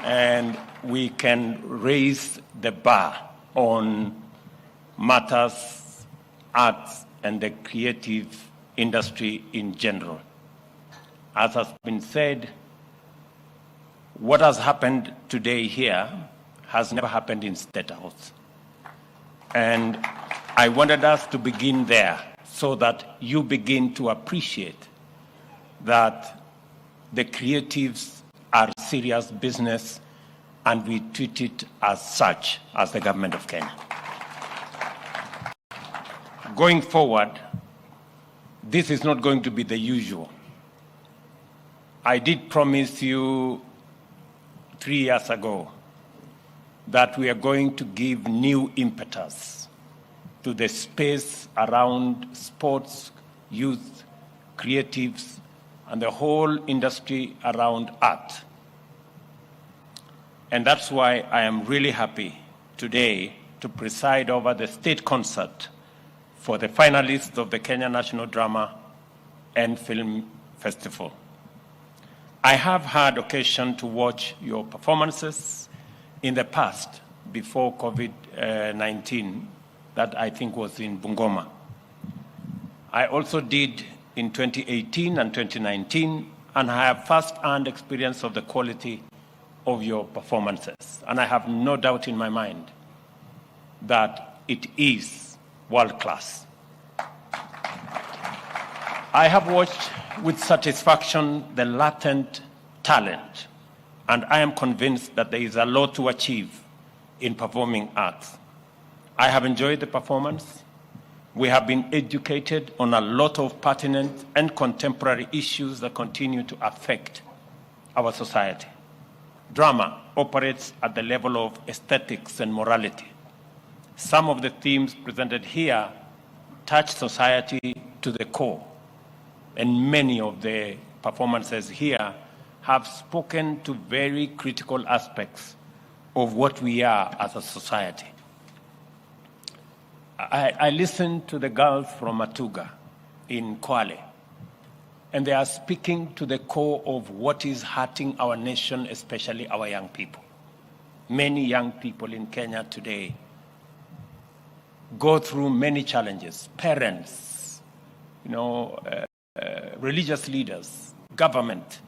and we can raise the bar on matters, arts, and the creative industry in general. As has been said, what has happened today here has never happened in State House. And I wanted us to begin there so that you begin to appreciate that the creatives are serious business and we treat it as such as the government of Kenya. Going forward, this is not going to be the usual. I did promise you 3 years ago that we are going to give new impetus to the space around sports, youth, creatives, and the whole industry around art. And that's why I am really happy today to preside over the state concert for the finalists of the Kenya National Drama and Film Festival. I have had occasion to watch your performances in the past, before COVID-19, that I think was in Bungoma. I also did in 2018 and 2019, and I have first-hand experience of the quality of your performances. And I have no doubt in my mind that it is world-class. I have watched with satisfaction the latent talent, and I am convinced that there is a lot to achieve in performing arts. I have enjoyed the performance. We have been educated on a lot of pertinent and contemporary issues that continue to affect our society. Drama operates at the level of aesthetics and morality. Some of the themes presented here touch society to the core, and many of the performances here have spoken to very critical aspects of what we are as a society. I listened to the girls from Matuga in Kwale, and they are speaking to the core of what is hurting our nation, especially our young people. Many young people in Kenya today go through many challenges. Parents, religious leaders, government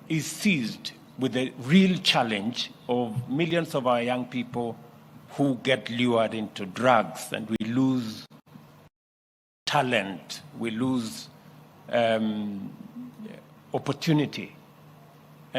is seized with the real challenge of millions of our young people who get lured into drugs, and we lose talent, we lose opportunity